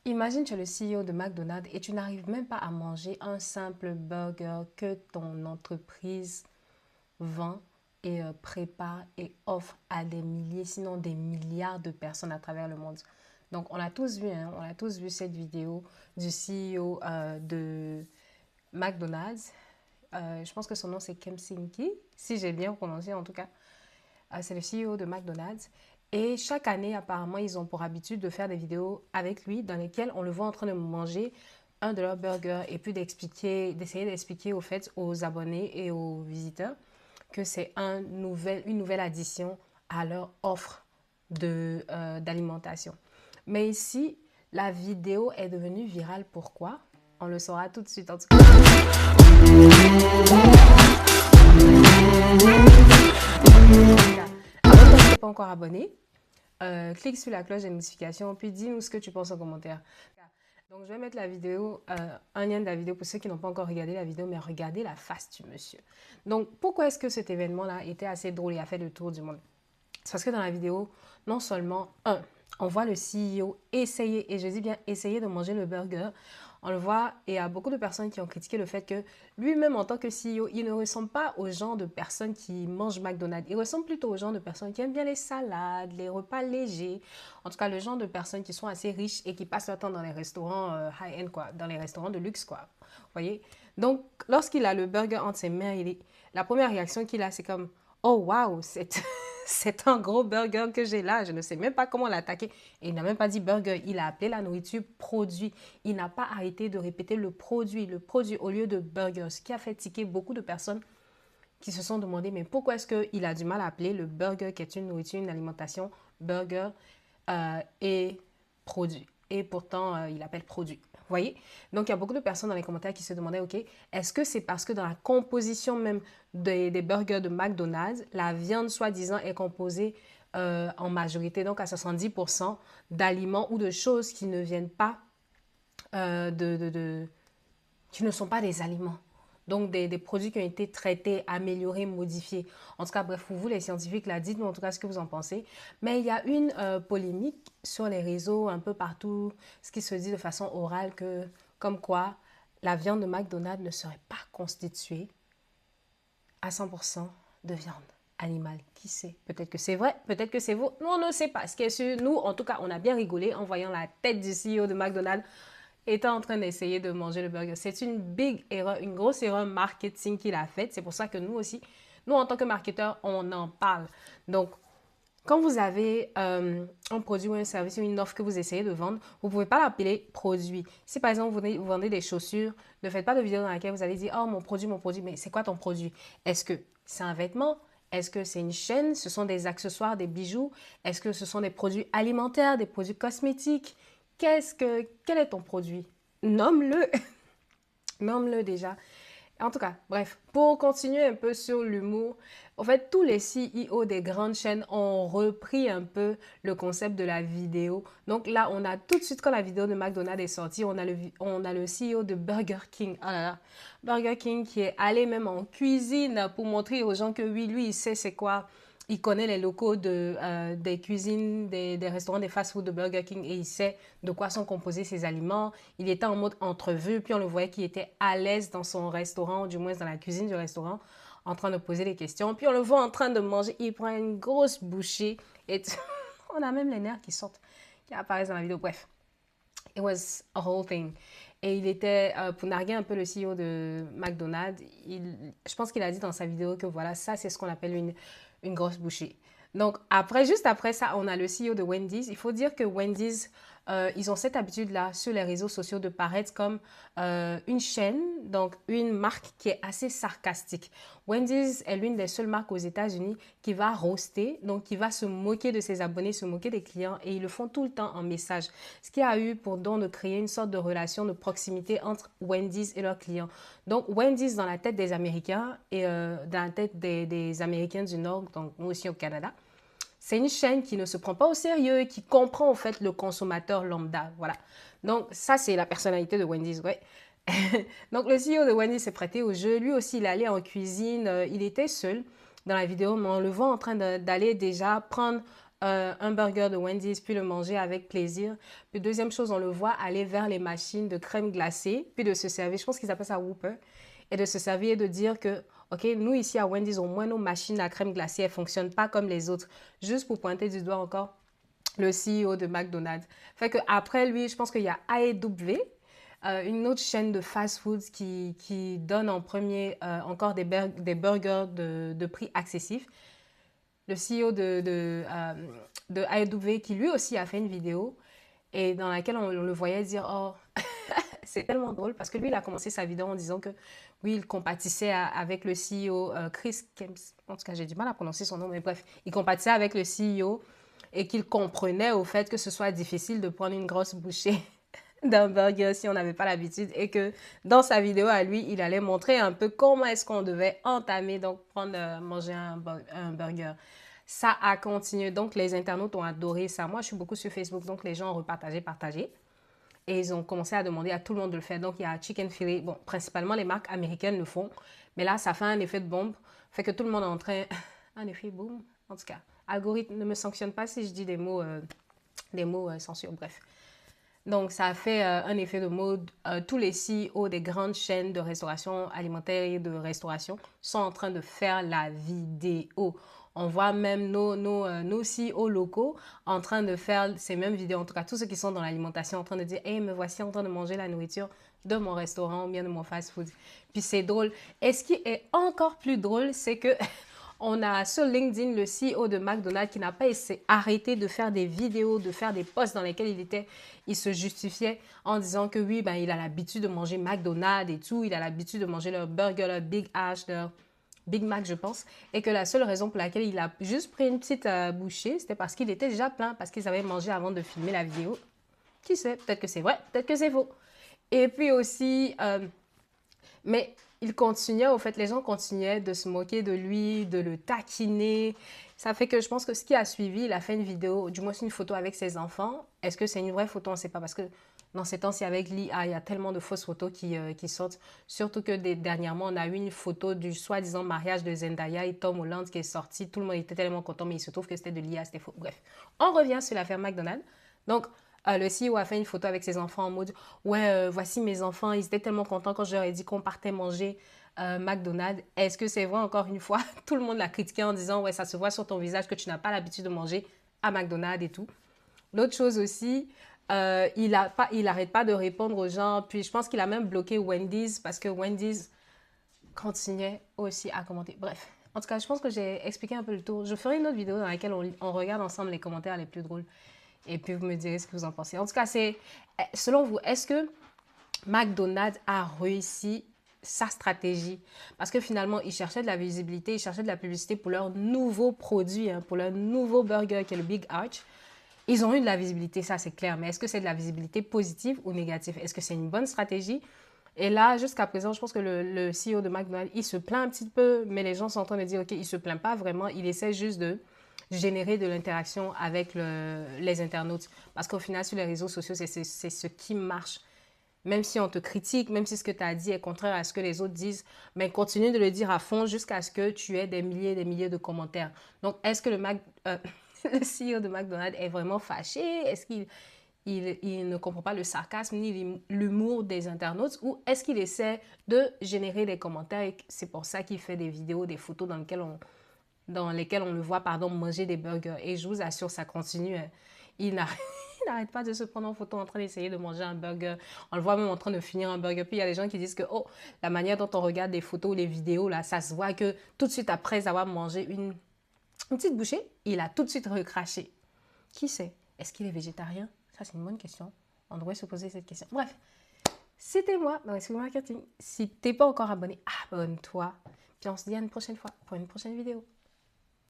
Imagine, tu es le CEO de McDonald's et tu n'arrives même pas à manger un simple burger que ton entreprise vend et prépare et offre à des milliers, sinon des milliards de personnes à travers le monde. Donc, on a tous vu, hein, on a tous vu cette vidéo du CEO de McDonald's. Je pense que son nom c'est Kemsinki, si j'ai bien prononcé en tout cas. C'est le CEO de McDonald's. Et chaque année, apparemment, ils ont pour habitude de faire des vidéos avec lui dans lesquelles on le voit en train de manger un de leurs burgers et puis d'essayer d'expliquer au fait aux abonnés et aux visiteurs que c'est une nouvelle addition à leur offre d'alimentation. Mais ici, la vidéo est devenue virale. Pourquoi? On le saura tout de suite. En tout cas, avant que tu n'es pas encore abonné, clique sur la cloche de notification, puis dis-nous ce que tu penses en commentaire. Donc, je vais mettre la vidéo, un lien de la vidéo pour ceux qui n'ont pas encore regardé la vidéo, mais regardez la face du monsieur. Donc, pourquoi est-ce que cet événement-là était assez drôle et a fait le tour du monde? C'est parce que dans la vidéo, non seulement, on voit le CEO essayer, et je dis bien essayer de manger le burger. On le voit, et il y a beaucoup de personnes qui ont critiqué le fait que lui-même, en tant que CEO, il ne ressemble pas au genre de personnes qui mangent McDonald's. Il ressemble plutôt au genre de personnes qui aiment bien les salades, les repas légers. En tout cas, le genre de personnes qui sont assez riches et qui passent leur temps dans les restaurants high-end, quoi, dans les restaurants de luxe, quoi. Vous voyez? Donc, lorsqu'il a le burger entre ses mains, la première réaction qu'il a, c'est comme, oh wow, c'est un gros burger que j'ai là. Je ne sais même pas comment l'attaquer. Et il n'a même pas dit burger. Il a appelé la nourriture produit. Il n'a pas arrêté de répéter le produit au lieu de burger. Ce qui a fait tiquer beaucoup de personnes qui se sont demandé, mais pourquoi est-ce qu'il a du mal à appeler le burger, qui est une nourriture, une alimentation, burger et produit. Et pourtant, il appelle produit. Vous voyez? Donc, il y a beaucoup de personnes dans les commentaires qui se demandaient, OK, est-ce que c'est parce que dans la composition même des burgers de McDonald's, la viande, soi-disant, est composée en majorité, donc à 70% d'aliments ou de choses qui ne viennent pas qui ne sont pas des aliments. Donc, des produits qui ont été traités, améliorés, modifiés. En tout cas, bref, vous les scientifiques, là, dites-nous en tout cas ce que vous en pensez. Mais il y a une polémique sur les réseaux, un peu partout, ce qui se dit de façon orale, comme quoi la viande de McDonald's ne serait pas constituée à 100% de viande animale. Qui sait? Peut-être que c'est vrai, peut-être que c'est faux. Nous, on ne sait pas. Ce qui est sûr, nous, en tout cas, on a bien rigolé en voyant la tête du CEO de McDonald's étant en train d'essayer de manger le burger. C'est une big erreur, une grosse erreur marketing qu'il a faite. C'est pour ça que nous aussi, nous en tant que marketeurs, on en parle. Donc, quand vous avez un produit ou un service ou une offre que vous essayez de vendre, vous ne pouvez pas l'appeler produit. Si par exemple, vous vendez des chaussures, ne faites pas de vidéo dans laquelle vous allez dire « Oh, mon produit. » Mais c'est quoi ton produit? Est-ce que c'est un vêtement? Est-ce que c'est une chaîne? Ce sont des accessoires, des bijoux? Est-ce que ce sont des produits alimentaires, des produits cosmétiques? Quel est ton produit? Nomme-le. Nomme-le déjà. En tout cas, bref, pour continuer un peu sur l'humour, en fait, tous les CEO des grandes chaînes ont repris un peu le concept de la vidéo. Donc là, on a tout de suite, quand la vidéo de McDonald's est sortie, on a le CEO de Burger King. Ah là là, Burger King qui est allé même en cuisine pour montrer aux gens que oui, lui, il sait c'est quoi. Il connaît les locaux des cuisines, des restaurants, des fast-food de Burger King et il sait de quoi sont composés ses aliments. Il était en mode entrevue, puis on le voyait qu'il était à l'aise dans son restaurant, du moins dans la cuisine du restaurant, en train de poser des questions. Puis on le voit en train de manger, il prend une grosse bouchée et on a même les nerfs qui sortent, qui apparaissent dans la vidéo. Bref, it was a whole thing. Et il était, pour narguer un peu le CEO de McDonald's, je pense qu'il a dit dans sa vidéo que voilà, ça c'est ce qu'on appelle une grosse bouchée. Donc après, juste après ça, on a le CEO de Wendy's. Il faut dire que Wendy's, ils ont cette habitude-là sur les réseaux sociaux de paraître comme une chaîne, donc une marque qui est assez sarcastique. Wendy's est l'une des seules marques aux États-Unis qui va roaster, donc qui va se moquer de ses abonnés, se moquer des clients et ils le font tout le temps en message. Ce qui a eu pour don de créer une sorte de relation de proximité entre Wendy's et leurs clients. Donc Wendy's dans la tête des Américains et dans la tête des Américains du Nord, donc nous aussi au Canada, c'est une chaîne qui ne se prend pas au sérieux, qui comprend en fait le consommateur lambda. Voilà. Donc ça, c'est la personnalité de Wendy's, ouais. Donc le CEO de Wendy's s'est prêté au jeu. Lui aussi, il allait en cuisine. Il était seul dans la vidéo, mais on le voit en train d'aller déjà prendre un burger de Wendy's, puis le manger avec plaisir. Puis deuxième chose, on le voit aller vers les machines de crème glacée, puis de se servir, je pense qu'ils appellent ça Whopper, et de se servir et de dire que, OK, nous ici à Wendy's, au moins nos machines à crème glacée, elles ne fonctionnent pas comme les autres. Juste pour pointer du doigt encore le CEO de McDonald's. Fait que après lui, je pense qu'il y a AEW, une autre chaîne de fast-food qui donne en premier encore des burgers de prix accessif. Le CEO de AEW qui lui aussi a fait une vidéo et dans laquelle on le voyait dire « Oh, c'est tellement drôle » parce que lui, il a commencé sa vidéo en disant que oui, il compatissait avec le CEO Chris Kems. En tout cas, j'ai du mal à prononcer son nom, mais bref, il compatissait avec le CEO et qu'il comprenait au fait que ce soit difficile de prendre une grosse bouchée d'un burger si on n'avait pas l'habitude et que dans sa vidéo à lui, il allait montrer un peu comment est-ce qu'on devait entamer, donc manger un burger. Ça a continué, donc les internautes ont adoré ça. Moi, je suis beaucoup sur Facebook, donc les gens ont partagé. Et ils ont commencé à demander à tout le monde de le faire. Donc, il y a Chicken Filet. Bon, principalement, les marques américaines le font. Mais là, ça fait un effet de bombe. Fait que tout le monde est en train... un effet boom. En tout cas, algorithme ne me sanctionne pas si je dis des mots censure. Bref. Donc, ça a fait un effet de mode. Tous les CEO des grandes chaînes de restauration alimentaire et de restauration sont en train de faire la vidéo. On voit même nos CEO locaux en train de faire ces mêmes vidéos. En tout cas, tous ceux qui sont dans l'alimentation en train de dire « Hey, me voici en train de manger la nourriture de mon restaurant ou bien de mon fast-food. » Puis c'est drôle. Et ce qui est encore plus drôle, c'est que on a sur LinkedIn le CEO de McDonald's qui n'a pas arrêté de faire des vidéos, de faire des posts dans lesquels il se justifiait en disant que oui, ben, il a l'habitude de manger McDonald's et tout, il a l'habitude de manger leur burger, leur Big H, leur Big Mac, je pense, et que la seule raison pour laquelle il a juste pris une petite bouchée, c'était parce qu'il était déjà plein, parce qu'ils avaient mangé avant de filmer la vidéo. Qui sait, peut-être que c'est vrai, peut-être que c'est faux. Et puis aussi, mais il continuait, au fait, les gens continuaient de se moquer de lui, de le taquiner. Ça fait que je pense que ce qui a suivi, il a fait une vidéo, du moins une photo avec ses enfants. Est-ce que c'est une vraie photo? On ne sait pas parce que dans ces temps-ci avec l'IA, il y a tellement de fausses photos qui sortent. Surtout que dernièrement, on a eu une photo du soi-disant mariage de Zendaya et Tom Holland qui est sorti. Tout le monde était tellement content, mais il se trouve que c'était de l'IA, c'était faux. Bref, on revient sur l'affaire McDonald's. Donc, le CEO a fait une photo avec ses enfants en mode « Ouais, voici mes enfants, ils étaient tellement contents quand je leur ai dit qu'on partait manger McDonald's. » Est-ce que c'est vrai encore une fois? Tout le monde l'a critiqué en disant « Ouais, ça se voit sur ton visage que tu n'as pas l'habitude de manger à McDonald's et tout. » L'autre chose aussi, il n'arrête pas de répondre aux gens. Puis je pense qu'il a même bloqué Wendy's parce que Wendy's continuait aussi à commenter. Bref, en tout cas, je pense que j'ai expliqué un peu le tour. Je ferai une autre vidéo dans laquelle on regarde ensemble les commentaires les plus drôles. Et puis, vous me direz ce que vous en pensez. En tout cas, selon vous, est-ce que McDonald's a réussi sa stratégie? Parce que finalement, ils cherchaient de la visibilité, ils cherchaient de la publicité pour leur nouveau produit, pour leur nouveau burger qui est le Big Arch. Ils ont eu de la visibilité, ça c'est clair. Mais est-ce que c'est de la visibilité positive ou négative? Est-ce que c'est une bonne stratégie? Et là, jusqu'à présent, je pense que le CEO de McDonald's, il se plaint un petit peu, mais les gens sont en train de dire, OK, il ne se plaint pas vraiment, il essaie juste de générer de l'interaction avec les internautes. Parce qu'au final, sur les réseaux sociaux, c'est ce qui marche. Même si on te critique, même si ce que tu as dit est contraire à ce que les autres disent, mais continue de le dire à fond jusqu'à ce que tu aies des milliers et des milliers de commentaires. Donc, est-ce que le CEO de McDonald's est vraiment fâché? Est-ce qu'il ne comprend pas le sarcasme ni l'humour des internautes? Ou est-ce qu'il essaie de générer des commentaires et c'est pour ça qu'il fait des vidéos, des photos dans lesquels on le voit manger des burgers. Et je vous assure, ça continue. Il n'arrête pas de se prendre en photo en train d'essayer de manger un burger. On le voit même en train de finir un burger. Puis il y a des gens qui disent que oh, la manière dont on regarde les photos, les vidéos, là, ça se voit que tout de suite après avoir mangé une petite bouchée, il a tout de suite recraché. Qui sait? Est-ce qu'il est végétarien? Ça, c'est une bonne question. On devrait se poser cette question. Bref, c'était moi dans l'Esprit Marketing. Si tu n'es pas encore abonné, abonne-toi. Puis on se dit à une prochaine fois pour une prochaine vidéo.